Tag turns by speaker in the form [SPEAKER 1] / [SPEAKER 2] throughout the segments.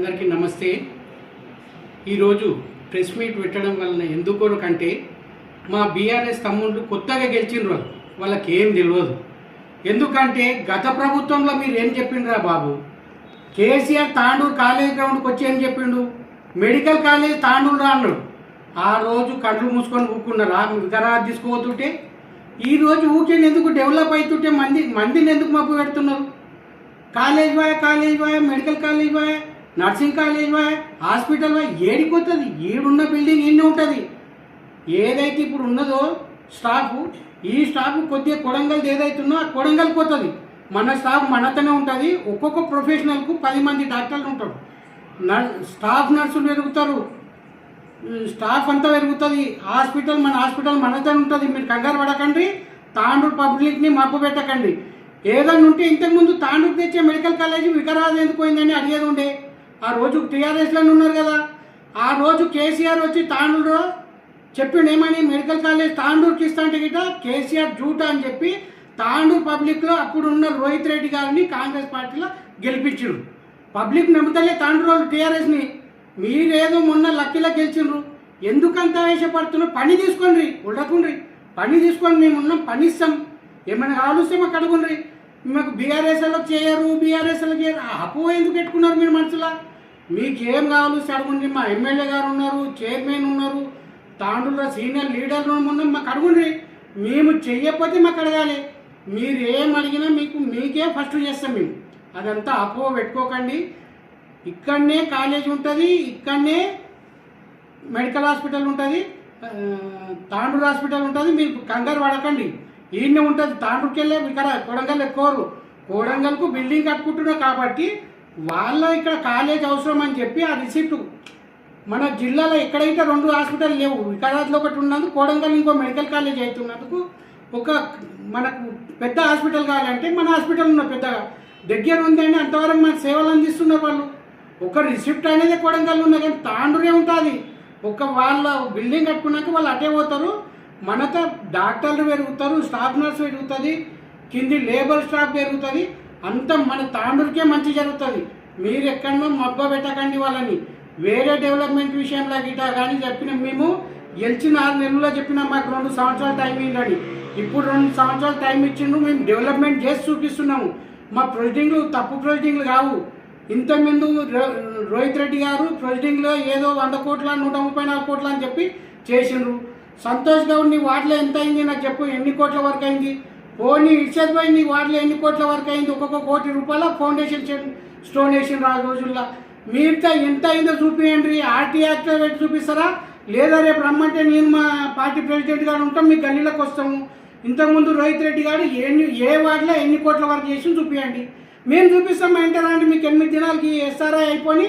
[SPEAKER 1] అందరికీ నమస్తే. ఈరోజు ప్రెస్ మీట్ పెట్టడం వలన ఎందుకొరకంటే మా బీఆర్ఎస్ తమ్ముళ్ళు కొత్తగా గెలిచినరు, వాళ్ళకి ఏం తెలియదు. ఎందుకంటే గత ప్రభుత్వంలో మీరు ఏం చెప్పిండ్రా బాబు? కేసీఆర్ తాండూరు కాలేజ్ గ్రౌండ్కి వచ్చి ఏం చెప్పిండు? మెడికల్ కాలేజ్ తాండూరు రా అన్నాడు. ఆ రోజు కళ్ళు మూసుకొని ఊకున్నారా? వికరాలు తీసుకోతుంటే ఈరోజు ఊకేళ్ళు ఎందుకు డెవలప్ అవుతుంటే మందిని ఎందుకు మబ్బు పెడుతున్నారు? College boy medical college boy nursing college boy hospital boy ఏడిపోతుంది. ఈడున్న బిల్డింగ్ ఇన్ని ఉంటుంది. ఏదైతే ఇప్పుడు ఉన్నదో స్టాఫ్, ఈ స్టాఫ్ కొద్దిగా కొడంగల్ది ఏదైతుందో ఆ కొడంగల్ పోతుంది. మన స్టాఫ్ మనతోనే ఉంటుంది. ఒక్కొక్క ప్రొఫెషనల్కు 10 మంది డాక్టర్లు ఉంటారు. స్టాఫ్ నర్సులు పెరుగుతారు, స్టాఫ్ అంతా పెరుగుతుంది. మన హాస్పిటల్ మనతోనే ఉంటుంది. మీరు కంగారు పడకండి, తాండూరు పబ్లిక్ని మబ్బు పెట్టకండి. ఏదన్నా ఉంటే ఇంతకుముందు తాండూరు తెచ్చే మెడికల్ కాలేజీ వికరాబాద్ ఎందుకు పోయిందని అడిగేది ఉండే. ఆ రోజు టీఆర్ఎస్లోనే ఉన్నారు కదా. ఆ రోజు కేసీఆర్ వచ్చి తాండూరు చెప్పిండు ఏమని? మెడికల్ కాలేజ్ తాండూరుకి ఇస్తాంటే గిట కేసీఆర్ జూటా అని చెప్పి తాండూరు పబ్లిక్లో అప్పుడు ఉన్న రోహిత్ రెడ్డి గారిని కాంగ్రెస్ పార్టీలో గెలిపించారు. పబ్లిక్ నమ్ముతలే తాండూరు వాళ్ళు టీఆర్ఎస్ని. మీరేదో మొన్న లక్కీలో గెలిచిండ్రు, ఎందుకంత ఆవేశపడుతున్నారు? పని తీసుకోండి, ఉడకుండ్రి, పని తీసుకొని మేము ఉన్నాం, పని ఇస్తాం. ఏమైనా కావాల్స్తే మాకు అడుగుండ్రి. మాకు బీఆర్ఎస్లో చేయరు, బీఆర్ఎస్లో చేయరు. అపో ఎందుకు పెట్టుకున్నారు మీరు మనసులో? మీకు ఏం కావాల్సి అడుగుండ్రి. మా ఎమ్మెల్యే గారు ఉన్నారు, చైర్మన్ ఉన్నారు, తాండూరులో సీనియర్ లీడర్లు ఉన్నాం, మాకు అడుగుండ్రి. మేము చెయ్యకపోతే మాకు అడగాలి. మీరు ఏం అడిగినా మీకే ఫస్ట్ చేస్తాం మేము. అదంతా అపో పెట్టుకోకండి. ఇక్కడనే కాలేజ్ ఉంటుంది, ఇక్కడనే మెడికల్ హాస్పిటల్ ఉంటుంది, తాండూరు హాస్పిటల్ ఉంటుంది. మీరు కంగారు పడకండి. ఈయనే ఉంటుంది. తాండూరుకి వెళ్ళే కొడంగల్ ఎక్కువరు. కొడంగల్కు బిల్డింగ్ కట్టుకుంటున్నారు కాబట్టి వాళ్ళ ఇక్కడ కాలేజ్ అవసరం అని చెప్పి ఆ రిసిప్ట్ మన జిల్లాలో ఎక్కడైతే 2 హాస్పిటల్ లేవు, వికారాబాద్లో ఒకటి ఉన్నందుకు, కొడంగల్ ఇంకో మెడికల్ కాలేజ్ అవుతున్నందుకు ఒక మనకు పెద్ద హాస్పిటల్ కావాలంటే మన హాస్పిటల్ ఉన్న పెద్దగా దగ్గర ఉందండి. అంతవరకు మనకు సేవలు అందిస్తున్నారు వాళ్ళు. ఒక రిసిప్ట్ అనేది కొడంగల్ ఉన్నా కానీ తాండూరే ఉంటుంది. వాళ్ళ బిల్డింగ్ కట్టుకున్నాక వాళ్ళు అటే పోతారు. మనతో డాక్టర్లు పెరుగుతారు, స్టాఫ్ నర్స్ పెరుగుతుంది, కింది లేబర్ స్టాఫ్ పెరుగుతుంది. అంతా మన తాండూరుకే మంచి జరుగుతుంది. మీరు ఎక్కడో మబ్బ పెట్టకండి వాళ్ళని. వేరే డెవలప్మెంట్ విషయంలో గిటా కానీ చెప్పినాం. మేము గెలిచిన 6 నెలల్లో చెప్పినాం మాకు 2 సంవత్సరాలు టైం ఇవ్వండి. ఇప్పుడు 2 సంవత్సరాలు టైం ఇచ్చిండు. మేము డెవలప్మెంట్ చేసి చూపిస్తున్నాము. మా ప్రొసీడింగ్లు తప్పు ప్రొసీడింగ్లు కావు. ఇంతకుముందు రోహిత్ రెడ్డి గారు ప్రొసీడింగ్లో ఏదో 100 కోట్ల 134 కోట్ల అని చెప్పి చేసిండ్రు. సంతోష్ గౌడ్ నీ వార్డులో ఎంత అయింది నాకు చెప్పు, ఎన్ని కోట్ల వరకు అయింది? పోనీ ఇర్షద్ భాయ్ నీ వార్డులో ఎన్ని కోట్ల వరకు అయింది? ఒక్కొక్క ₹1 కోటి ఫౌండేషన్ స్టోన్ వేసిన రోజుల్లో. మీరుతో ఎంత అయిందో చూపించండి. ఆర్టీ యాక్ట్ పెట్టి చూపిస్తారా? లేదా రేపు రమ్మంటే నేను మా పార్టీ ప్రెసిడెంట్ గారు ఉంటాం, మీ గల్లీలోకి వస్తాము. ఇంతకుముందు రోహిత్ రెడ్డి గారు ఏ వార్డులో ఎన్ని కోట్ల వరకు చేసి చూపించండి. మేము చూపిస్తాం. మా ఇంటర్ అంటే మీకు 8 దినాలకి ఎస్ఆర్ఐ అయిపోయి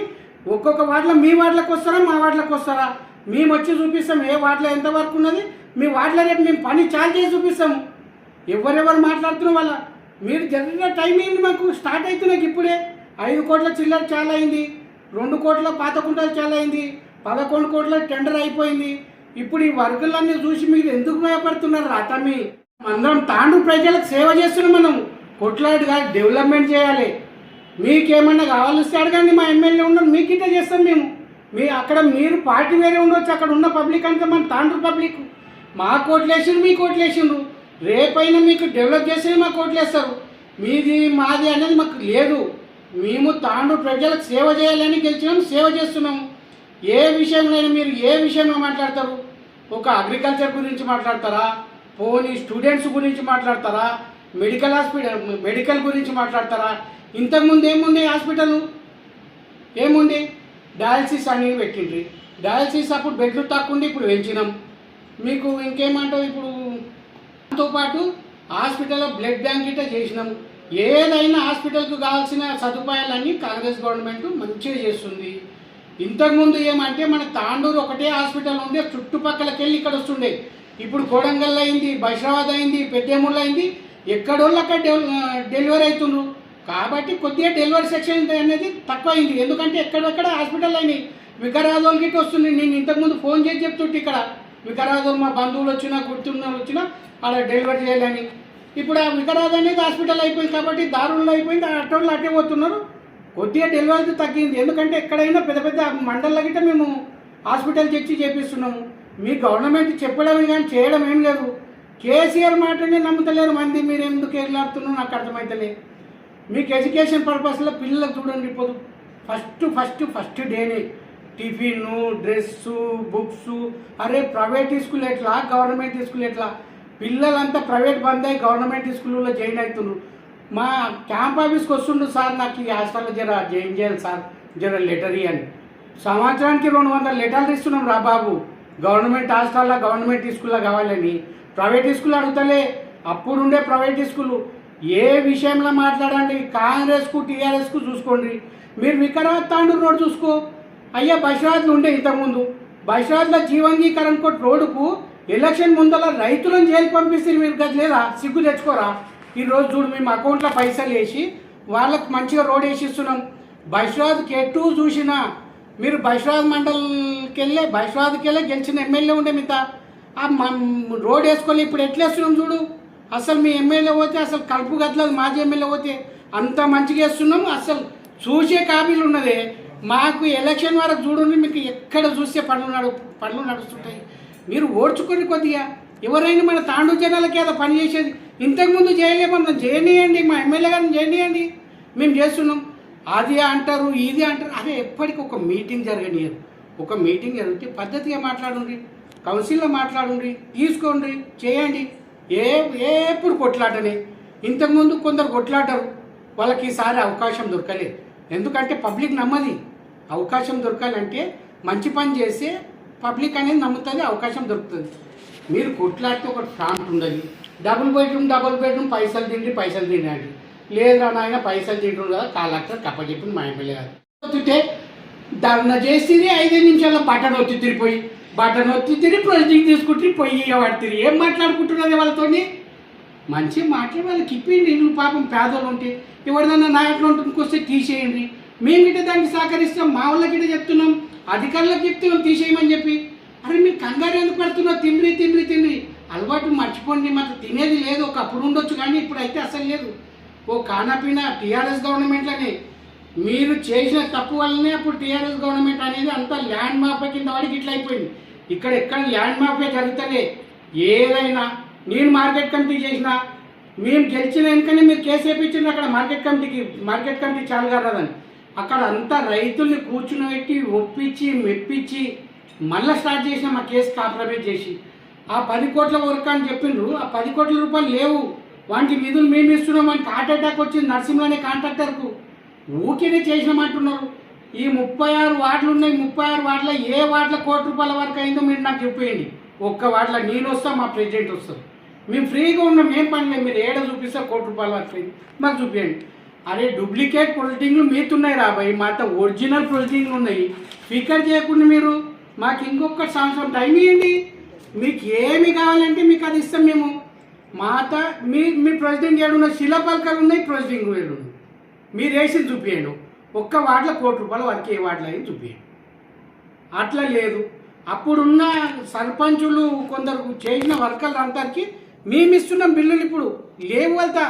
[SPEAKER 1] ఒక్కొక్క వార్డులో మీ వార్డులోకి వస్తారా, మా వార్డులోకి వస్తారా? మేము వచ్చి చూపిస్తాం ఏ వార్డులో ఎంత వరకు ఉన్నది. మీ వార్డులో రేపు మేము పని చాలు చేసి చూపిస్తాము. ఎవరెవరు మాట్లాడుతున్న వాళ్ళ మీరు జరిగిన టైం అయింది. మాకు స్టార్ట్ అవుతున్నాయి ఇప్పుడే. 5 కోట్ల చిల్లర చాలా అయింది, 2 కోట్ల పాత కుంటలు చాలా అయింది, 11 కోట్ల టెండర్ అయిపోయింది. ఇప్పుడు ఈ వర్కులన్నీ చూసి మీరు ఎందుకు భయపడుతున్నారు? రాతమ్మి అందరం తాండూరు ప్రజలకు సేవ చేస్తున్నాం. మనం కొట్లాడుగా డెవలప్మెంట్ చేయాలి. మీకేమన్నా కావాల్సి అడగండి. మా ఎమ్మెల్యే ఉన్నారు, మీకు ఇట్లా చేస్తాం మేము. అక్కడ మీరు పార్టీ వేరే ఉండొచ్చు, అక్కడ ఉన్న పబ్లిక్ అంతా మన తాండూరు పబ్లిక్. మా కోట్లు వేసిండ్రు, మీ కోట్లు వేసిండ్రు. రేపైనా మీకు డెవలప్ చేస్తే మా కోట్లు వేస్తారు. మీది మాది అనేది మాకు లేదు. మేము తాండూరు ప్రజలకు సేవ చేయాలని గెలిచినాం, సేవ చేస్తున్నాము. ఏ విషయంలో మీరు ఏ విషయంలో మాట్లాడతారు? ఒక అగ్రికల్చర్ గురించి మాట్లాడతారా? పోనీ స్టూడెంట్స్ గురించి మాట్లాడతారా? మెడికల్ గురించి మాట్లాడతారా? ఇంతకుముందు ఏముంది హాస్పిటల్? ఏముంది? డయాలసిస్ అనేది పెట్టిండ్రి. డయాలసిస్ అప్పుడు బెడ్లు తక్కువ, ఇప్పుడు పెంచినాం. మీకు ఇంకేమంటావు? ఇప్పుడు దాంతోపాటు హాస్పిటల్లో బ్లడ్ బ్యాంక్ ఇట్లా చేసినాం. ఏదైనా హాస్పిటల్కు కావాల్సిన సదుపాయాలన్నీ కాంగ్రెస్ గవర్నమెంట్ మంచిగా చేస్తుంది. ఇంతకుముందు ఏమంటే మన తాండూరు ఒకటే హాస్పిటల్ ఉండే, చుట్టుపక్కలకి వెళ్ళి ఇక్కడ వస్తుండే. ఇప్పుడు కొడంగల్ అయింది, బైషాబాద్ అయింది, పెద్దేముళ్ళు అయింది. ఎక్కడోళ్ళు అక్కడ డెలివరీ అవుతున్నారు. కాబట్టి కొద్దిగా డెలివరీ సెక్షన్ అనేది తక్కువ అయింది. ఎందుకంటే ఎక్కడెక్కడ హాస్పిటల్ అయినాయి. వికారాబాద్ గిట్ట వస్తుంది. నేను ఇంతకుముందు ఫోన్ చేసి చెప్తుంటే ఇక్కడ వికారాబాద్ మా బంధువులు వచ్చినా గుర్తున్న వచ్చినా అలా డెలివరీ చేయాలని. ఇప్పుడు ఆ వికారాబాద్ అనేది హాస్పిటల్ అయిపోయింది కాబట్టి దారుల్లో అయిపోయింది. అట్టోళ్ళు అట్టే పోతున్నారు. కొద్దిగా డెలివరీ తగ్గింది. ఎందుకంటే ఎక్కడైనా పెద్ద పెద్ద మండల గిట్ట మేము హాస్పిటల్ తెచ్చి చేపిస్తున్నాము. మీ గవర్నమెంట్ చెప్పడం కానీ చేయడం ఏం లేదు. కేసీఆర్ మాటనే నమ్ముతలేరు మంది. మీరు ఎందుకు ఎగలాడుతున్నారో నాకు అర్థమవుతలే. మీకు ఎడ్యుకేషన్ పర్పస్లో పిల్లలకు చూడండి, ఇప్పుడు ఫస్ట్ డేనే టిఫిన్, డ్రెస్సు, బుక్స్. అరే ప్రైవేట్ స్కూల్ ఎట్లా, గవర్నమెంట్ స్కూల్ ఎట్లా? పిల్లలంతా ప్రైవేట్ బంద్ అయ్యి గవర్నమెంట్ స్కూల్లో జాయిన్ అవుతున్నారు. మా క్యాంప్ ఆఫీస్కి వస్తుండ్రు, సార్ నాకు ఈ హాస్టల్లో జాయిన్ చేయాలి సార్, లెటర్ అని. సంవత్సరానికి 200 లెటర్లు ఇస్తున్నాం రా బాబు. గవర్నమెంట్ హాస్టల్లో గవర్నమెంట్ స్కూల్లో కావాలని. ప్రైవేట్ స్కూల్ అడుగుతలే. అప్పుడుండే ప్రైవేట్ స్కూలు ఏ విషయంలో మాట్లాడండి, కాంగ్రెస్కు టీఆర్ఎస్కు చూసుకోండి. మీరు వికారాబాద్ తాండూరు రోడ్ చూసుకో. అయ్యా బషీరాబాద్లో ఉండే ఇంతకుముందు. బషీరాబాద్లో జీవంగీకరణ కోట్ రోడ్డుకు ఎలక్షన్ ముందల రైతులను జైలు పంపిస్తారు. మీరు గది లేదా, సిగ్గు తెచ్చుకోరా? ఈరోజు చూడు మేము అకౌంట్లో పైసలు వేసి వాళ్ళకు మంచిగా రోడ్ వేసిస్తున్నాం. బషీరాబాద్కి ఎటు చూసినా మీరు బషీరాబాద్ మండలికి వెళ్ళే గెలిచిన ఎమ్మెల్యే ఉండే మిగత ఆ రోడ్ వేసుకోవాలి. ఇప్పుడు ఎట్లేస్తున్నాం చూడు. అసలు మీ ఎమ్మెల్యే పోతే అసలు కలుపు గట్లేదు. మాజీ ఎమ్మెల్యే పోతే అంత మంచిగా వేస్తున్నాము. అసలు చూసే కాపీలు ఉన్నదే. మాకు ఎలక్షన్ వరకు చూడండి, మీకు ఎక్కడ చూస్తే పనులు నడుస్తుంటాయి. మీరు ఓడ్చుకొని కొద్దిగా ఎవరైనా మన తాండూ జనాలకి ఏదో పని చేసేది. ఇంతకుముందు చేయలేమన్నా చేయనియండి, మా ఎమ్మెల్యే గారిని చేయనియండి, మేము చేస్తున్నాం. అది అంటారు, ఇది అంటారు. అదే ఎప్పటికీ ఒక మీటింగ్ జరగనియదు. ఒక మీటింగ్ జరిగితే పద్ధతిగా మాట్లాడండి, కౌన్సిల్లో మాట్లాడండి, తీసుకోండి, చేయండి. ఎప్పుడు కొట్లాటనే. ఇంతకుముందు కొందరు కొట్లాడరు, వాళ్ళకి ఈసారి అవకాశం దొరకలేదు. ఎందుకంటే పబ్లిక్ నమ్మది. అవకాశం దొరకాలంటే మంచి పని చేస్తే పబ్లిక్ అనేది నమ్ముతుంది, అవకాశం దొరుకుతుంది. మీరు కొట్లాడితే ఒక ప్రాంట్ ఉండదు. డబుల్ బెడ్రూమ్ పైసలు తిండి అండి. లేదురా నాయన పైసలు తింటున్నారు కదా, కాలక్టర్ కప్పచెప్పింది మా ఎమ్మెల్యే గారు. ఒత్తితే ధర్నా చేసింది 5 నిమిషాల్లో బటన్ ఒత్తి తిరిగి ప్రొసీడింగ్ తీసుకుంటే పొయ్యి పడుతుంది. ఏం మాట్లాడుకుంటున్నది వాళ్ళతోని? మంచి మాట్లాడి వాళ్ళకి ఇప్పిండి. ఇల్లు పాపం పేదలు ఉంటే ఎవరిదన్నా నాయకులు ఉంటుంది వస్తే తీసేయండి. మేము గిట్ట దానికి సహకరిస్తాం. మా వాళ్ళకి చెప్తున్నాం, అధికారులకు చెప్తున్నాం తీసేయమని చెప్పి. అరే మీరు కంగారు ఎందుకు పడుతున్నావు? తిండ్రి అలవాటు మర్చిపోండి. మాకు తినేది లేదు. ఒకప్పుడు ఉండొచ్చు కానీ ఇప్పుడైతే అసలు లేదు. ఓ కానాపీనా టీఆర్ఎస్ గవర్నమెంట్లోనే మీరు చేసిన తప్పు వల్లనే అప్పుడు టీఆర్ఎస్ గవర్నమెంట్ అనేది అంతా ల్యాండ్ మాఫియా కింద వాడికి ఇట్లా అయిపోయింది. ఎక్కడ ల్యాండ్ మాఫియా జరుగుతలే. ఏదైనా నేను మార్కెట్ కమిటీ చేసిన, మేము గెలిచిన వెనుకనే మీరు కేసు వేయించారు అక్కడ మార్కెట్ కమిటీ చాలు కదదని. అక్కడ అంతా రైతుల్ని కూర్చుని ఒప్పించి మెప్పించి మళ్ళీ స్టార్ట్ చేసిన మా కేసు కాంప్రమైజ్ చేసి ఆ 10 కోట్ల వర్క్ అని చెప్పిండ్రు. ఆ 10 కోట్ల రూపాయలు లేవు, వాటికి నిధులు మేము ఇస్తున్నాం అని హార్ట్ అటాక్ వచ్చింది నరసింహనే కాంట్రాక్టర్కు. ఊరికే చేసినామంటున్నారు. ఈ 36 వార్డులు ఉన్నాయి. 36 వార్డులో ఏ వార్డులో ₹1 కోటి వరకు అయిందో మీరు నాకు చెప్పేయండి. ఒక్క వార్డులో నేను వస్తాం, మా ప్రెసిడెంట్ వస్తాం. మేము ఫ్రీగా ఉన్నాం, ఏం పని లేదు. మీరు ఏడ చూపిస్తే ₹1 కోటి వరకు అయింది మాకు చూపించండి. అరే డూప్లికేట్ ప్రొసీడింగ్లు మీతున్నాయి రాబాయి, మాతో ఒరిజినల్ ప్రొసీడింగ్లు ఉన్నాయి. ఫికర్ చేయకుండా మీరు మాకు ఇంకొక సంవత్సరం టైం ఇవ్వండి. మీకు ఏమి కావాలంటే మీకు అది ఇస్తాం మేము. మీ ప్రెసిడెంట్ ఏడున్న శిలాపలకాలు ఉన్నాయి, ప్రొసీడింగ్ ఏడున్నాయి. మీరు వేసి చూపించండి. ఒక్క వార్డులో ₹1 కోటి వరకు ఏ వార్డులో అయింది చూపించండి. అట్లా లేదు. అప్పుడున్న సర్పంచులు కొందరు చేసిన వర్కర్లు అందరికీ మేము ఇస్తున్నాం బిల్లులు. ఇప్పుడు లేవు వెళ్తా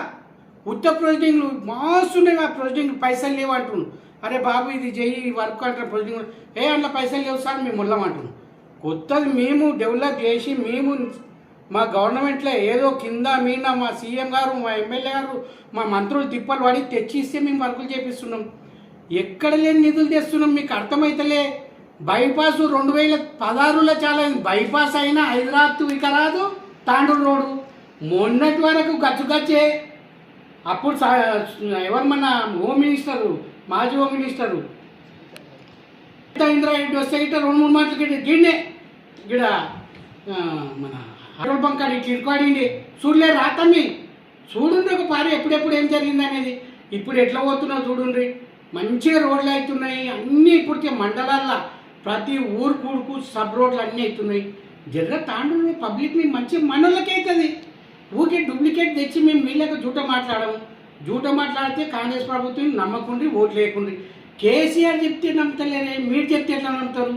[SPEAKER 1] ఉత్త ప్రొసీడింగ్లు మాస్తున్నాయి. ఆ ప్రొసీడింగ్ పైసలు లేవు అంటున్నాను. అరే బాబు ఇది చెయ్యి వర్క్ అంటారు ప్రొసీడింగ్. అందులో పైసలు లేవు సార్ మేము ముళ్ళమంటున్నాం. కొత్తది మేము డెవలప్ చేసి మేము మా గవర్నమెంట్లో ఏదో కింద మీద మా సీఎం గారు, మా ఎమ్మెల్యే గారు, మా మంత్రులు తిప్పలు పడి తెచ్చి ఇస్తే మేము వర్కులు చేపిస్తున్నాం. ఎక్కడ లేని నిధులు తెస్తున్నాం. మీకు అర్థమైతలే. బైపాస్ 2016లో చాలా బైపాస్ అయినా హైదరాబాద్ వికారాబాద్ తాండూరు రోడ్డు మొన్నటి వరకు గచ్చుగచ్చే. అప్పుడు ఎవరు మన హోమ్ మినిస్టరు, మాజీ హోమ్ మినిస్టరు ఇంద్రారెడ్డి వస్తే గిట్ట 2-3 మాటలు గిడ్డే గిడ మన పెట్రోల్ బంక్ అని ఇరుకాడిండి. చూడలే రాతమ్మి చూడుండ్రి ఒక పారి ఎప్పుడెప్పుడు ఏం జరిగింది అనేది. ఇప్పుడు ఎట్లా పోతున్నావు చూడుండ్రి. మంచిగా రోడ్లు అవుతున్నాయి అన్నీ. ఇప్పటికే మండలాల్లో ప్రతి ఊరుకు సబ్ రోడ్లు అన్నీ అవుతున్నాయి. జర్ర తాండూరు పబ్లిక్ని మంచి మనోళ్ళకి అవుతుంది. ఊరికే డూప్లికేట్ తెచ్చి మేము వీళ్ళకి జూట మాట్లాడితే కాంగ్రెస్ ప్రభుత్వం నమ్మకుండి ఓట్లు వేయకుండ్రి. కేసీఆర్ చెప్తే నమ్ముతలేరే, మీరు చెప్తే ఎట్లా నమ్ముతారు?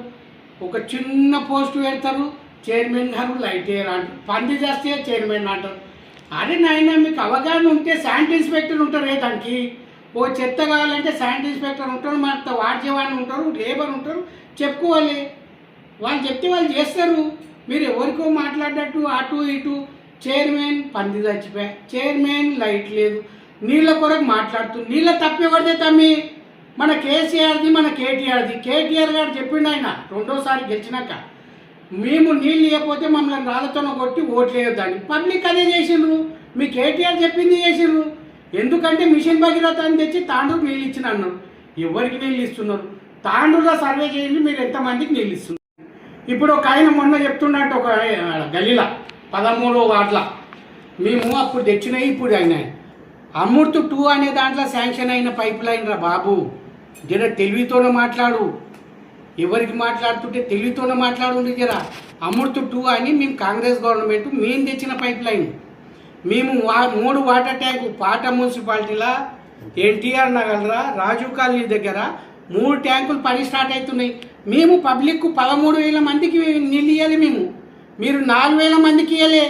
[SPEAKER 1] ఒక చిన్న పోస్ట్ పెడతారు, చైర్మన్ గారు లైట్ వేయరు అంటారు. పంది చేస్తే చైర్మన్ అంటారు. అరే నాయన మీకు అవగాహన ఉంటే శానిటరీ ఇన్స్పెక్టర్ ఉంటారు. దానికి ఓ చెత్త కావాలంటే శానిటరీ ఇన్స్పెక్టర్ ఉంటారు, మన వార్డ్ జవాన్ ఉంటారు, లేబర్ ఉంటారు, చెప్పుకోవాలి. వాళ్ళు చెప్తే వాళ్ళు చేస్తారు. మీరు ఎవరికో మాట్లాడినట్టు అటు ఇటు చైర్మన్ పంది చచ్చిపోయా, చైర్మన్ లైట్ లేదు, నీళ్ళ కొరకు మాట్లాడుతూ నీళ్ళ తప్పెవరిదే తమ్మి? మన కేసీఆర్ది, మన కేటీఆర్ది. కేటీఆర్ గారు చెప్పిండు ఆయన రెండోసారి గెలిచినాక, మేము నీళ్ళు ఇవ్వకపోతే మమ్మల్ని రాళ్ళతోనే కొట్టి ఓట్లు వేయొద్దని. పబ్లిక్ అదే చేసిండ్రు. మీ కేటీఆర్ చెప్పింది చేసిండ్రు. ఎందుకంటే మిషన్ భగీరథ అని తెచ్చి తాండూరు నీళ్ళు ఇచ్చిన అన్నారు. ఎవరికి నీళ్ళు ఇస్తున్నారు? తాండూరులో సర్వే చేయండి, మీరు ఎంతమందికి నీళ్ళు ఇస్తున్నారు. ఇప్పుడు ఒక ఆయన మొన్న చెప్తున్నట్టు ఒక గలీలా 13వ వార్డుల మేము అప్పుడు తెచ్చినాయి, ఇప్పుడు అయినాయి. అమృత్ 2 అనే దాంట్లో శాంక్షన్ అయిన పైప్ లైన్ రా బాబు. జర తెలివితోనే మాట్లాడు. ఎవరికి మాట్లాడుతుంటే తెలివితోనే మాట్లాడు. జర అమృత్ 2 అని మేము కాంగ్రెస్ గవర్నమెంట్ మేము తెచ్చిన పైప్ లైన్. మేము 3 వాటర్ ట్యాంకు పాట మున్సిపాలిటీలో ఎన్టీఆర్ నగర్లో రాజీవ్ కాలనీ దగ్గర 3 ట్యాంకులు పని స్టార్ట్ అవుతున్నాయి. మేము పబ్లిక్ 13,000 మందికి నీళ్ళు ఇవ్వాలి. మీరు 4,000 మందికి ఇవ్వలే.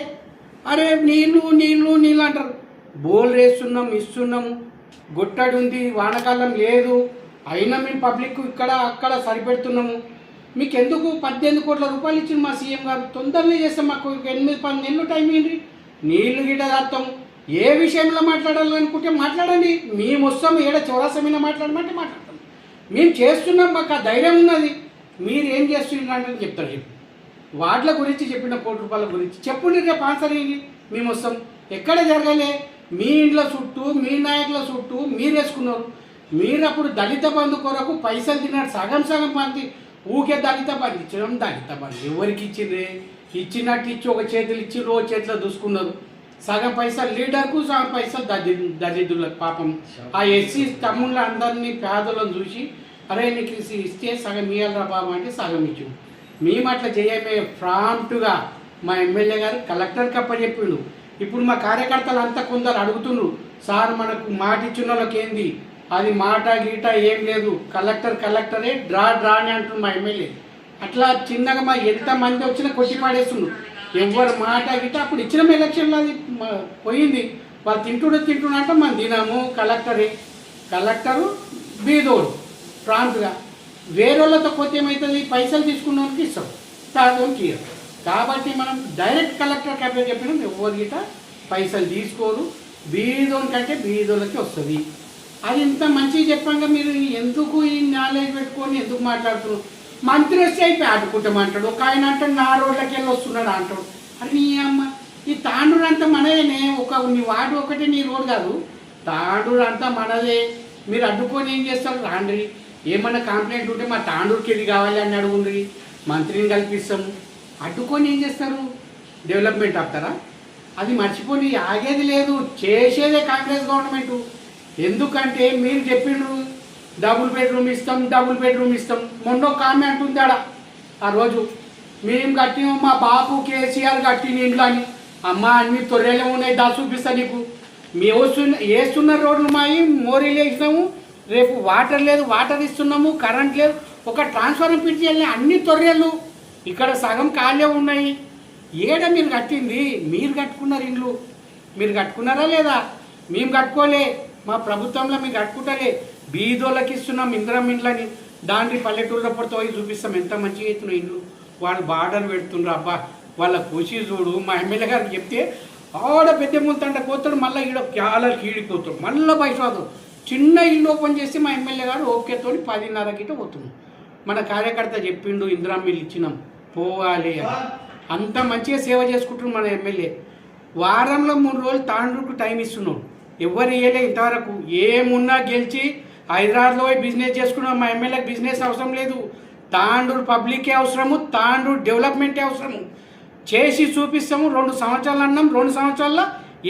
[SPEAKER 1] అరే నీళ్ళు నీళ్ళు నీళ్ళు అంటారు. బోల్ వేస్తున్నాం, ఇస్తున్నాము, గొట్టడి ఉంది, వానకాలం లేదు, అయినా మేము పబ్లిక్ ఇక్కడ అక్కడ సరిపెడుతున్నాము. మీకు ఎందుకు 18 కోట్ల రూపాయలు ఇచ్చింది మా సీఎం గారు. తొందరనే చేస్తాం, మాకు 8-10 నెలలు టైం ఇవ్వండి, నీళ్లు గిట్ట రాస్తాం. ఏ విషయంలో మాట్లాడాలనుకుంటే మాట్లాడండి. మేము వస్తాము, ఏడ చౌరాసమైన మాట్లాడమంటే మాట్లాడతాం. మేము చేస్తున్నాం, మాకు ఆ ధైర్యం ఉన్నది. మీరు ఏం చేస్తున్నారని చెప్తారు. చెప్పి వాటిల గురించి చెప్పిన ₹1 కోట్ల గురించి చెప్పుండి, రేపు ఆన్సర్ ఏంటి? మేము వస్తాం. ఎక్కడ జరగలే, మీ ఇంట్లో చుట్టూ మీ నాయకుల చుట్టూ మీరు వేసుకున్నారు. మీరు అప్పుడు దళిత బంధు కొరకు పైసలు తిన్నారు. సగం సగం మంది ఊకే దళిత బంధు ఇచ్చడం, దళిత బంధు ఎవరికి ఇచ్చిండ్రే? ఇచ్చినట్టు ఇచ్చి ఒక చేతులు ఇచ్చి ఓ చేతిలో దూసుకున్నారు. సగం పైసలు లీడర్కు, సగం పైసలు దళితులకు. పాపం ఆ ఎస్సీ తమ్ముళ్ళ అందరినీ పేదలను చూసి, అరే నీకు ఇస్తే సగం ఇవ్వాలరా బాబు అంటే సగం ఇచ్చు. మేము అట్లా చేయమే. ప్రాంప్ట్గా మా ఎమ్మెల్యే గారు కలెక్టర్కి అప్పచెప్పిండు. ఇప్పుడు మా కార్యకర్తలు అంతా కొందరు అడుగుతున్నారు, సార్ మనకు మాట ఇచ్చిన వాళ్ళకి ఏంది, అది మాట గీట ఏం లేదు, కలెక్టరే డ్రా అని అంటున్నారు మా ఎమ్మెల్యే. అట్లా చిన్నగా మా ఎంతమంది వచ్చినా కొట్టి పాడేస్తున్నారు. ఎవరు మాట గిట్ట అప్పుడు ఇచ్చిన ఎలక్షన్లో అది పోయింది. వాళ్ళు తింటున్నట్టు మనం తినాము. కలెక్టరు బీదోడు ప్రాంప్ట్గా. వేరే వాళ్ళతో కొత్త ఏమవుతుంది, పైసలు తీసుకున్న వాళ్ళకి ఇస్తాం, తాగోనికి ఇయ్యం. కాబట్టి మనం డైరెక్ట్ కలెక్టర్ క్యాపిటల్ చెప్పినాం, ఎవరి గిట్ట పైసలు తీసుకోరు. బీదోని కంటే బీదోళ్ళకి వస్తుంది. అది ఇంత మంచిగా చెప్పంగా మీరు ఎందుకు ఈ నాలెడ్జ్ పెట్టుకొని ఎందుకు మాట్లాడుతున్నారు? మంత్రి వస్తే అయిపోయి ఆడుకుంటామంటాడు. ఒక ఆయన అంటాడు నా రోడ్లకి వెళ్ళి వస్తున్నాడు అంటాడు. అది నీ అమ్మ, ఈ తాండూరు అంతా మనదేనే. నీ వార్డు ఒకటే నీ రోడ్ కాదు, తాండూరు అంతా మనదే. మీరు అడ్డుకొని ఏం చేస్తారు? రాండ్రి, ఏమన్నా కంప్లైంట్ ఉంటే మా తాండూరుకి ఇది కావాలి అని అడుగుండ్రి, మంత్రిని కల్పిస్తాము. అడ్డుకొని ఏం చేస్తారు? డెవలప్మెంట్ ఆపుతారా? అది మర్చిపోయి ఆగేది లేదు, చేసేదే కాంగ్రెస్ గవర్నమెంట్. ఎందుకంటే మీరు చెప్పిండ్రు డబుల్ బెడ్రూమ్ ఇస్తాం. మొన్న ఒక ఆమె అంటుంది ఆడ ఆ రోజు, మేము కట్టినాం మా బాబు కేసీఆర్ కట్టిన ఇంట్లో అని. అమ్మ అన్ని తొర్రెలే ఉన్నాయి, దా చూపిస్తా నీకు. మేము వేస్తున్న రోడ్లు మాయి మోరీలు వేసినాము, రేపు వాటర్ లేదు, వాటర్ ఇస్తున్నాము, కరెంట్ లేదు, ఒక ట్రాన్స్ఫార్మర్ పిచ్చి వెళ్ళిన అన్ని తొర్రెలు ఇక్కడ సగం ఖాళీ ఉన్నాయి. ఏడ మీరు కట్టింది? మీరు కట్టుకున్నారు ఇండ్లు, మీరు కట్టుకున్నారా లేదా? మేము కట్టుకోలే, మా ప్రభుత్వంలో మేము కట్టుకుంటలే. బీదోళ్ళకి ఇస్తున్నాం ఇందిరం ఇండ్లని. దాంట్లో పల్లెటూరులో పోయి చూపిస్తాం ఎంత మంచిగా అవుతున్నాయి ఇండ్లు. వాళ్ళు బార్డర్ పెడుతుండ్రు. అబ్బా వాళ్ళ ఖుషి చూడు. మా ఎమ్మెల్యే గారికి చెప్తే ఆడ పెద్ద ముంతంట పోతాడు, మళ్ళీ ఈడ క్యాలకి ఈడిపోతాడు, మళ్ళీ బయటపోతాడు. చిన్న ఇల్లు ఓపెన్ చేసి మా ఎమ్మెల్యే గారు ఓకేతో 10:30 గిట్ట పోతున్నాం. మన కార్యకర్త చెప్పిండు ఇందిరం ఇల్లు ఇచ్చినాం పోవాలి అని. అంత మంచిగా సేవ చేసుకుంటున్నాం మన ఎమ్మెల్యే. వారంలో 3 రోజులు తాండూరుకు టైం ఇస్తున్నాం. ఎవరు ఇవ్వలే ఇంతవరకు. ఏమున్నా గెలిచి హైదరాబాద్లో పోయి బిజినెస్ చేసుకున్నాం. మా ఎమ్మెల్యేకి బిజినెస్ అవసరం లేదు. తాండూరు పబ్లికే అవసరము, తాండూరు డెవలప్మెంటే అవసరము. చేసి చూపిస్తాము. 2 సంవత్సరాలు అన్నాం, 2 సంవత్సరాల్లో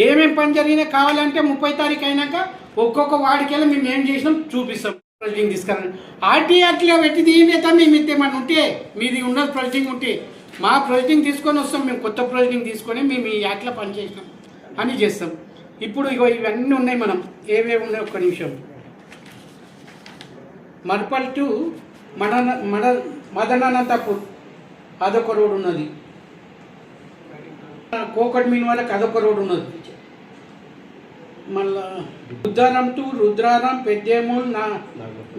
[SPEAKER 1] ఏమేమి పని జరిగినా కావాలంటే 30 తారీఖు అయినాక ఒక్కొక్క వాడికెళ్ళి మేము ఏం చేసినాం చూపిస్తాం. ప్రొజెక్టింగ్ తీసుకురండి. ఆర్టీఆర్టీలో పెట్టి తీయలేదా? మేము ఇద్దామని ఉంటే, మీది ఉన్నది ప్రొజెక్టింగ్ ఉంటే మా ప్రొజెక్టింగ్ తీసుకొని వస్తాం. మేము కొత్త ప్రొజెక్టింగ్ తీసుకొని మేము ఈ యాక్ట్లో పని చేసినాం అని చేస్తాం. ఇప్పుడు ఇవన్నీ ఉన్నాయి. మనం ఏవేవి ఉన్నాయి ఒక్క నిమిషం. మర్పల్ టు మదనానంతపూర్ అదొక రోడ్ ఉన్నది. కోకట్ మీన్ వాళ్ళకి అదొక రోడ్ ఉన్నది. మళ్ళా బుద్ధారం టు రుద్రారం, పెద్దేమూల్,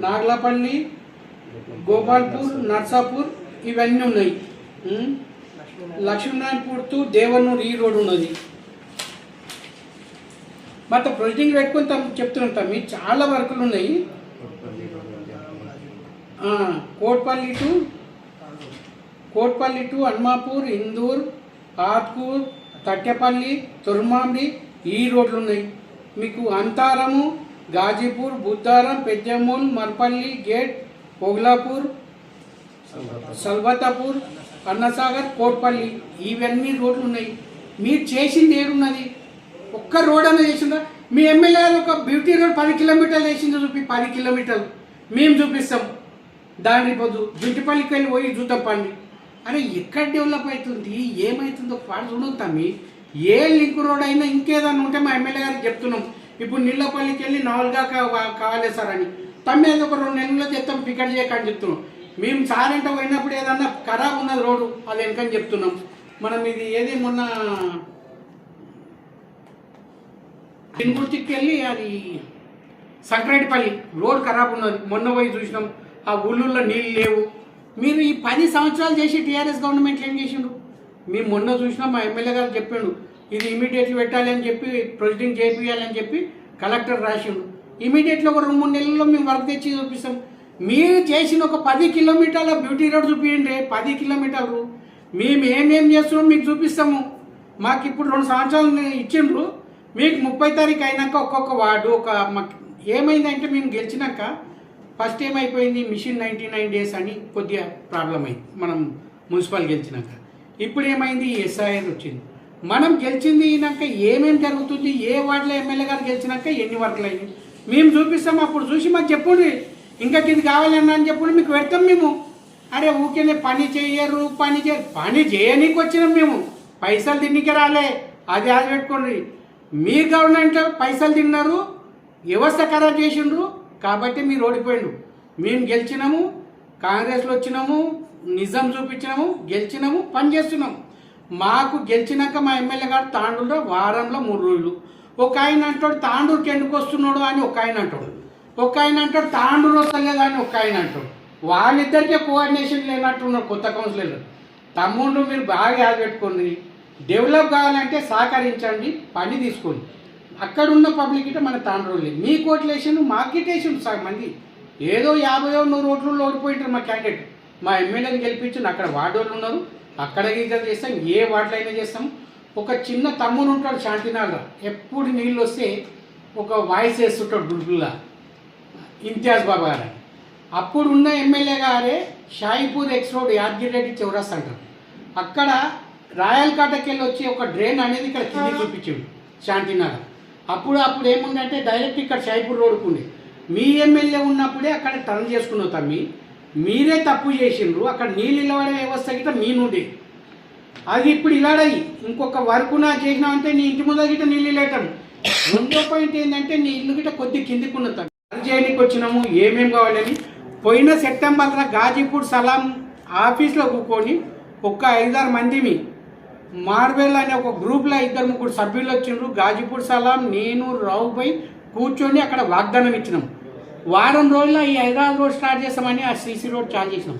[SPEAKER 1] నాగలపల్లి, గోపాల్పూర్, నర్సాపూర్ ఇవన్నీ ఉన్నాయి. లక్ష్మీనారాయణపూర్ టు దేవనూరు ఈ రోడ్ ఉన్నది. మొత్తం ప్రొసీడింగ్ పెట్టుకొని చెప్తున్నాం తమ్మి, చాలా వర్కులు ఉన్నాయి. కోట్పల్లి టు హన్మాపూర్, ఇందూర్, ఆత్కూర్, తట్టెపల్లి, తుర్మాండి ఈ రోడ్లు ఉన్నాయి. మీకు అంతారము, గాజీపూర్, బుద్ధారం, పెద్దమూల్, మర్పల్లి గేట్, పొగ్లాపూర్, సల్బతాపూర్, అన్నసాగర్, కోట్పల్లి ఇవన్నీ రోడ్లు ఉన్నాయి. మీరు చేసింది ఏడున్నది? ఒక్క రోడ్ అన్న చేసిందా? మీ ఎమ్మెల్యే ఒక బ్యూటీ రోడ్ 10 కిలోమీటర్లు వేసిందో చూపి, 10 కిలోమీటర్లు మేము చూపిస్తాం. దాని పొద్దు జుట్టుపల్లికి వెళ్ళి పోయి చూద్దాం పని. అరే ఎక్కడ డెవలప్ అవుతుంది, ఏమవుతుందో పాడు చూడదు తమ్మి. ఏ లింక్ రోడ్ అయినా ఇంకేదన్నా ఉంటే మా ఎమ్మెల్యే గారికి చెప్తున్నాం. ఇప్పుడు నీళ్ళపల్లికి వెళ్ళి నాలుగా కావాలి సార్ అని, తమ్మి అది ఒక 2 నెలల్లో చెప్తాం, పికెట్ చేయకని చెప్తున్నాం. మేము సార్ అంటే పోయినప్పుడు ఏదన్నా ఖరాబ్ ఉన్నది రోడ్డు అది వెనకని చెప్తున్నాం. మనం ఇది ఏది మొన్న తిన్గుర్తికి వెళ్ళి అది సంక్రాంతిపల్లి రోడ్ ఖరాబ్ ఉన్నది, మొన్న పోయి చూసినాం. ఆ ఊళ్ళల్లో నీళ్ళు లేవు. మీరు ఈ 10 సంవత్సరాలు చేసి టీఆర్ఎస్ గవర్నమెంట్ ఏం చేసిండ్రు? మేము మొన్న చూసినాం, మా ఎమ్మెల్యే గారు చెప్పిండు ఇది ఇమీడియట్లీ పెట్టాలి అని చెప్పి, ప్రొసీడింగ్ చేయించాలని చెప్పి కలెక్టర్ రాసిండు. ఇమీడియట్లీ ఒక 2-3 నెలల్లో మేము వర్క్ తెచ్చి చూపిస్తాం. మీరు చేసిన ఒక 10 కిలోమీటర్ల బ్యూటీ రోడ్ చూపించండి, 10 కిలోమీటర్లు మేము ఏమేం చేస్తున్నాం మీకు చూపిస్తాము. మాకు ఇప్పుడు 2 సంవత్సరాలు ఇచ్చిండ్రు, మీకు 30 తారీఖు అయినాక ఒక్కొక్క వార్డు మాకు ఏమైందంటే మేము గెలిచినాక ఫస్ట్ ఏమైపోయింది, మిషన్ 99 డేస్ అని కొద్దిగా ప్రాబ్లం అయింది మనం మున్సిపల్ గెలిచినాక. ఇప్పుడు ఏమైంది, ఎస్ఐఆర్ వచ్చింది. మనం గెలిచింది అయినాక ఏమేమి జరుగుతుంది, ఏ వార్డులో ఎమ్మెల్యే గారు గెలిచినాక ఎన్ని వర్కులు అయినాయి మేము చూపిస్తాం. అప్పుడు చూసి మాకు చెప్పండి, ఇంకా ఇది కావాలన్నా అని చెప్పండి, మీకు పెడతాం మేము. అరే ఊరికేనే పని చేయనీకి వచ్చినాం మేము, పైసలు తిన్నికే రాలే. అది పెట్టుకోండి. మీ గవర్నమెంట్ పైసలు తిన్నారు, వ్యవస్థ ఖరాబ్ చేసిండ్రు కాబట్టి మీరు ఓడిపోయిండు. మేము గెలిచినాము, కాంగ్రెస్లో వచ్చినాము, నిజం చూపించినాము, గెలిచినాము, పని చేస్తున్నాము. మాకు గెలిచినాక మా ఎమ్మెల్యే గారు తాండూరులో వారంలో 3 రోజులు. ఒక ఆయన అంటాడు తాండూరుకి ఎందుకు వస్తున్నాడు అని ఒక ఆయన అంటాడు, ఒక ఆయన అంటాడు తాండూరు వస్తలేదు అని ఒక ఆయన అంటాడు. వాళ్ళిద్దరికీ కోఆర్డినేషన్ లేనట్టున్నారు కొత్త కౌన్సిలర్లు. తమ్ముళ్ళు మీరు బాగా యాద పెట్టుకోండి, డెవలప్ కావాలంటే సహకరించండి, పని తీసుకోండి. అక్కడ ఉన్న పబ్లిక్ ఇటే మన తాండ్రోళ్ళే. మీ కోట్లేషన్ మార్కెటేషన్ మంది ఏదో 50-100 ఓట్లలో ఓడిపోయింటారు మా క్యాండిడేట్. మా ఎమ్మెల్యేని గెలిపించి అక్కడ వార్డు వాళ్ళు ఉన్నారు, అక్కడ ఇక్కడ చేస్తాం, ఏ వార్డులో అయినా చేస్తాం. ఒక చిన్న తమ్ముడు ఉంటాడు శాంతినగర్, ఎప్పుడు నీళ్ళు వస్తే ఒక వాయిస్ వేస్తుంటాడు గుడ్డులా, ఇంతియాజ్ బాబా గారు. అప్పుడు ఉన్న ఎమ్మెల్యే గారే షాయిపూర్ ఎక్స్ రోడ్ యాదగిరెడ్డి చౌరస్తా అంటారు, అక్కడ రాయల్ కాటకి వెళ్ళి వచ్చి ఒక డ్రైన్ అనేది ఇక్కడ కింది చూపించాడు శాంతినగర్. అప్పుడు ఏముందంటే డైరెక్ట్ ఇక్కడ షాయిపూర్ రోడ్కు ఉండే. మీ ఎమ్మెల్యే ఉన్నప్పుడే అక్కడ టర్న్ చేసుకున్నావు తమ్మి, మీరే తప్పు చేసిండ్రు. అక్కడ నీళ్ళు ఇవ్వడే వ్యవస్థ గిట్ట మీ నుండి అది ఇప్పుడు ఇలాడయి ఇంకొక వర్క్ నా చేసినామంటే నీ ఇంటి ముందర గిట్ట నీళ్ళు ఇవ్వటం. 2వ పాయింట్ ఏంటంటే నీ ఇల్లు గిట్ట కొద్ది కిందికి ఉన్నది. పని చేయడానికి వచ్చినాము, ఏమేమి కావాలని. పోయిన సెప్టెంబర్లో గాజీపూర్ సలాం ఆఫీస్లో కూర్చొని ఒక 5-6 మందిమి మార్వెల్ అనే ఒక గ్రూప్లో 2-3 సభ్యులు వచ్చిండ్రు. గాజీపూర్ సలాం, నేను, రావుపై కూర్చొని అక్కడ వాగ్దానం ఇచ్చినాం. వారం రోజుల్లో ఈ హైదరాబాద్ రోడ్ స్టార్ట్ చేస్తామని ఆ సీసీ రోడ్ చాలు చేసినాం.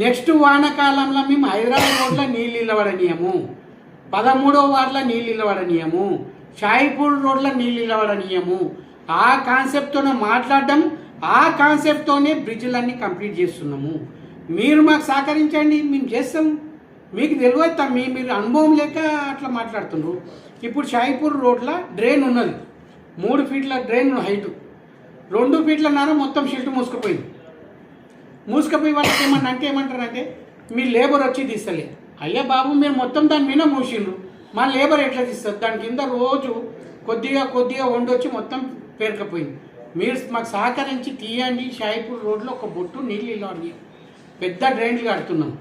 [SPEAKER 1] నెక్స్ట్ వానాకాలంలో మేము హైదరాబాద్ రోడ్లో నీళ్ళు ఇవ్వడనీయము, 13వ వార్డులో నీళ్ళు ఇవ్వడనీయము, షాయిపూర్ రోడ్లో నీళ్ళు ఇవ్వడనీయము. ఆ కాన్సెప్ట్తోనే మాట్లాడడం, ఆ కాన్సెప్ట్తోనే బ్రిడ్జ్లన్నీ కంప్లీట్ చేస్తున్నాము. మీరు మాకు సహకరించండి, మేము చేస్తాం. మీకు తెలియదు మీరు అనుభవం లేక అట్లా మాట్లాడుతున్నారు. ఇప్పుడు షాయిపూర్ రోడ్లో డ్రైన్ ఉన్నది, 3 ఫీట్ల డ్రైన్ హైటు, 2 ఫీట్ల నార మొత్తం షిల్ట్ మూసుకుపోయింది. మూసుకుపోయి వాళ్ళకి ఏమంటారంటే మీ లేబర్ వచ్చి తీస్తలేదు. అయ్యా బాబు, మీరు మొత్తం దాని మీద మూసిండ్రు, మా లేబర్ ఎట్లా తీస్తారు? దాని కింద రోజు కొద్దిగా వండొచ్చి మొత్తం పేరుకపోయింది. మీరు మాకు సహకరించి తీయండి. షాయిపూర్ రోడ్లో ఒక బొట్టు నీళ్ళు ఇవ్వండి, పెద్ద డ్రైన్లు కడుతున్నాం.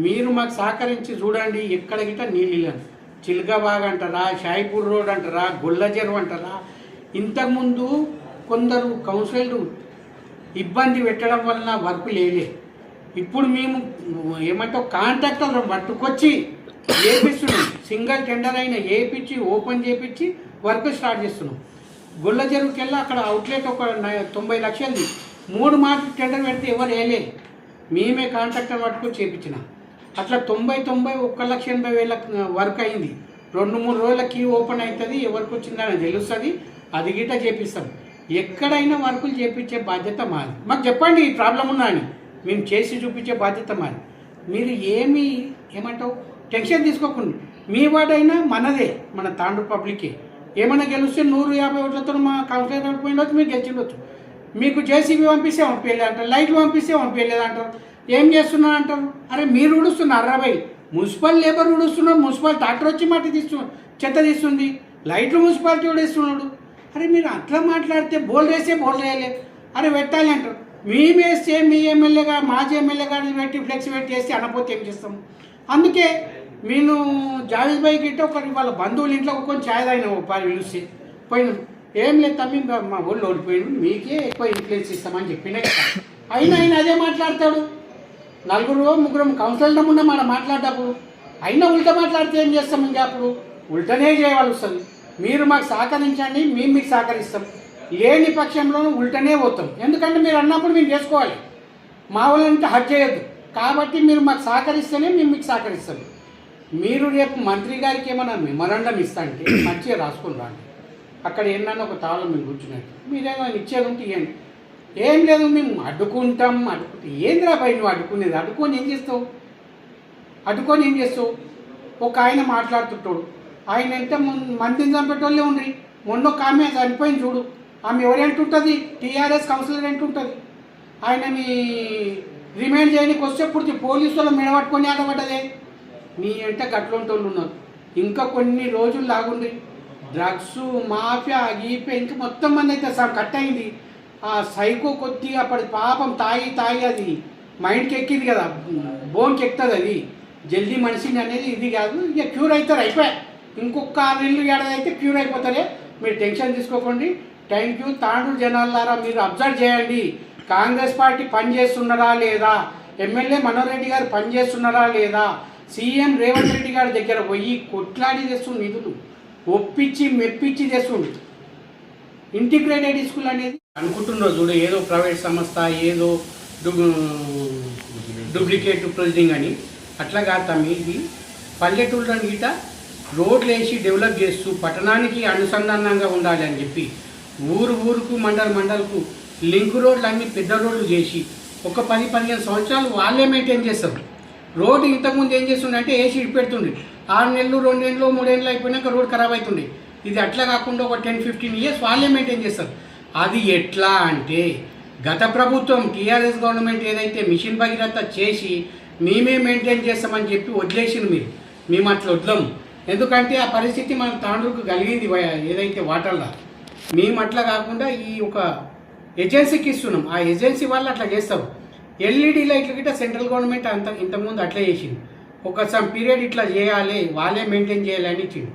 [SPEAKER 1] మీరు మాకు సహకరించి చూడండి, ఎక్కడ గిట్ట నీళ్ళు ఇవ్వండి. చిల్కబాగ్ అంటారా, షాయిపూర్ రోడ్ అంటారా, గొల్లజెరువు అంటారా. ఇంతకుముందు కొందరు కౌన్సిలర్లు ఇబ్బంది పెట్టడం వలన వర్క్ లేలే. ఇప్పుడు మేము ఏమంటే కాంట్రాక్టర్లు పట్టుకొచ్చి ఏపిస్తున్నాం, సింగిల్ టెండర్ అయినా ఏపించి ఓపెన్ చేపించి వర్క్ స్టార్ట్ చేస్తున్నాం. గొల్ల చెరువుకెళ్ళి అక్కడ అవుట్లెట్ ఒక 90 లక్షలది 3 మార్కులు టెండర్ పెడితే ఎవరు వేయలేదు, మేమే కాంట్రాక్టర్ పట్టుకొని చేయించిన. అట్లా 1,80,000 వర్క్ అయింది. 2-3 రోజుల క్యూ ఓపెన్ అవుతుంది, ఎవరికి వచ్చిందని తెలుస్తుంది, అది గిట్ట చేపిస్తాం. ఎక్కడైనా వర్కులు చేయించే బాధ్యత మాది. మాకు చెప్పండి ఈ ప్రాబ్లం ఉన్నా అని, మేము చేసి చూపించే బాధ్యత మాది. మీరు ఏమంటావు టెన్షన్ తీసుకోకుండా, మీ వాడైనా మనదే, మన తాండ్రు పబ్లికే. ఏమైనా గెలిస్తే 150 ఓట్లతో మా కౌన్సిలర్ పోయినవచ్చు, మీరు గెలిచిండొచ్చు. మీకు జేసీబీ పంపిస్తే పంపించలేదు అంటారు, లైట్లు పంపిస్తే పంపించలేదు అంటారు, ఏం చేస్తున్నారు అంటారు. అరే మీరు ఉడుస్తున్నారు 60 మున్సిపల్ లేబర్ ఉడుస్తున్నారు, మున్సిపల్ ట్రాక్టర్ వచ్చి మట్టి చెత్త తీస్తుంది, లైట్లు మున్సిపాలిటీ ఉడేస్తున్నాడు. అరే మీరు అట్లా మాట్లాడితే బోల్ వేయలే, అరే పెట్టాలి అంటారు. మేమేస్తే మీ ఎమ్మెల్యేగా మాజీ ఎమ్మెల్యే గారిని పెట్టి ఫ్లెక్స్ పెట్టి వేస్తే అనపోతే ఏం చేస్తాం. అందుకే నేను జావేద్ భాయ్ గిట్ట ఒకటి వాళ్ళ బంధువుల ఇంట్లో కొంచెం ఛాయ్ తాగిన పిలిస్తే పోయినాం. ఏం లేదు తమ్మి మా ఊళ్ళో ఓడిపోయినాం, మీకే ఎక్కువ ఇన్ఫ్లుయెన్స్ ఇస్తామని చెప్పినా అయినా ఆయన అదే మాట్లాడతాడు. 4-3 కౌన్సిలర్ ఉన్న మాట మాట్లాడేటప్పుడు అయినా ఉల్టా మాట్లాడితే ఏం చేస్తాం. ఇంకా అప్పుడు ఉల్టనే చేయవలసి వస్తుంది. మీరు మాకు సహకరించండి, మేము మీకు సహకరిస్తాం, లేని పక్షంలో ఉల్టనే పోతాం. ఎందుకంటే మీరు అన్నప్పుడు మేము చేసుకోవాలి, మా వాళ్ళంతా హట్ చేయొద్దు. కాబట్టి మీరు మాకు సహకరిస్తేనే మేము మీకు సహకరిస్తాం. మీరు రేపు మంత్రి గారికి ఏమైనా మెమరాండం ఇస్తా అంటే మంచిగా రాసుకొని రండి. అక్కడ ఏంటన్నా ఒక తాళం మీరు కూర్చున్నట్టు మీరేమైనా ఇచ్చేది ఉంటే ఇవ్వండి. ఏం లేదు మేము అడ్డుకుంటే ఏందిరా భయ్ నువ్వు అడ్డుకునేది? అడ్డుకొని ఏం చేస్తావు? ఒక ఆయన మాట్లాడుతుంటాడు, ఆయన ఎంత మందిని చంపేటోళ్ళే ఉండ్రి. మొన్న ఒక ఆమె చనిపోయింది చూడు, ఆమె ఎవరేంటుంటుంది, టీఆర్ఎస్ కౌన్సిలర్ ఏంటుంటుంది. ఆయనని రిమైండ్ చేయడానికి వస్తే పూర్తి పోలీసు వాళ్ళు మెడబట్టుకొని ఆడబడ్డదే. నీ అంటే గట్లుంటోళ్ళు ఉన్నారు. ఇంకా కొన్ని రోజులు లాగుండ్రి, డ్రగ్స్ మాఫియా గీపే ఇంకా మొత్తం మంది అయితే కట్ అయింది. ఆ సైకో కొద్దిగా అప్పటి పాపం తాగి అది మైండ్కి ఎక్కింది కదా, బోన్కి ఎక్కుతుంది. అది జల్దీ మనిషిని అనేది ఇది కాదు. ఇక క్యూర్ అవుతారు, అయిపోయా. ఇంకొక 6 నెలలు ఏడాదైతే క్యూర్ అయిపోతారే, మీరు టెన్షన్ తీసుకోకండి. Thank you. తాండ్రు జనాలారా మీరు అబ్జర్వ్ చేయండి, కాంగ్రెస్ పార్టీ పనిచేస్తున్నారా లేదా, ఎమ్మెల్యే మనోహర్ రెడ్డి గారు పనిచేస్తున్నారా లేదా, సీఎం రేవంత్ రెడ్డి గారి దగ్గర పోయి కొట్లాడి తెస్తుండు, నిధులు ఒప్పించి మెప్పించి తెస్తుండు. ఇంటిగ్రేటెడ్ స్కూల్ అనేది అనుకుంటున్నారు చూడు, ఏదో ప్రైవేట్ సంస్థ, ఏదో డూప్లికేట్ ప్రొసీడింగ్ అని. అట్లా కాదు తమ్మి, ఇది పల్లెటూళ్ళని గిట రోడ్లు వేసి డెవలప్ చేస్తూ పట్టణానికి అనుసంధానంగా ఉండాలి అని చెప్పి ఊరుకు మండలకు లింక్ రోడ్లు అన్నీ పెద్ద రోడ్లు చేసి ఒక 10-15 సంవత్సరాలు వాళ్ళే మెయింటైన్ చేస్తారు. రోడ్డు ఇంతకుముందు ఏం చేస్తుండే వేసి ఇడిపెడుతుండే, 6 నెలలు 2 నెలలు 3 నెలలు అయిపోయినాక రోడ్ ఖరాబ్ అవుతుండే. ఇది అట్లా కాకుండా ఒక 10-15 ఇయర్స్ వాళ్ళే మెయింటైన్ చేస్తారు. అది ఎట్లా అంటే గత ప్రభుత్వం టీఆర్ఎస్ గవర్నమెంట్ ఏదైతే మిషన్ భగీరథ చేసి మేమే మెయింటైన్ చేస్తామని చెప్పి వదిలేసింది. మేము అట్లా వదలము. ఎందుకంటే ఆ పరిస్థితి మన తాండ్రుకు కలిగింది ఏదైతే వాటర్లా. మేము అట్లా కాకుండా ఈ ఒక ఏజెన్సీకి ఇస్తున్నాం, ఆ ఏజెన్సీ వాళ్ళు అట్లా చేస్తారు. ఎల్ఈడి లైట్లు గిట్ట సెంట్రల్ గవర్నమెంట్ ఇంతకుముందు అట్లా చేసింది. ఒక సమ్ పీరియడ్ ఇట్లా చేయాలి, వాళ్ళే మెయింటైన్ చేయాలి అని ఇచ్చింది.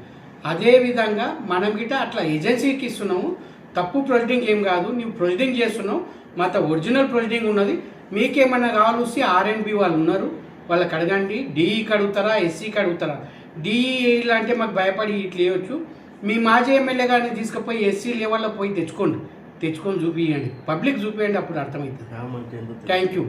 [SPEAKER 1] అదేవిధంగా మనం గిట్ట అట్లా ఏజెన్సీకి ఇస్తున్నాము. తప్పు ప్రొసీడింగ్ ఏం కాదు, నువ్వు ప్రొసీడింగ్ చేస్తున్నావు, మాతో ఒరిజినల్ ప్రొసీడింగ్ ఉన్నది. మీకేమన్నా కావాల్సి ఆర్ఎన్బి వాళ్ళు ఉన్నారు, వాళ్ళకి అడగండి. డిఈకి అడుగుతారా, ఎస్సీకి అడుగుతారా? డిఈ అంటే మాకు భయపడి ఇట్లా వేయవచ్చు. మీ మాజీ ఎమ్మెల్యే గారిని తీసుకుపోయి ఎస్సీ లెవెల్లో పోయి తెచ్చుకొని చూపించండి, పబ్లిక్ చూపించండి, అప్పుడు అర్థమవుతుంది. Thank you.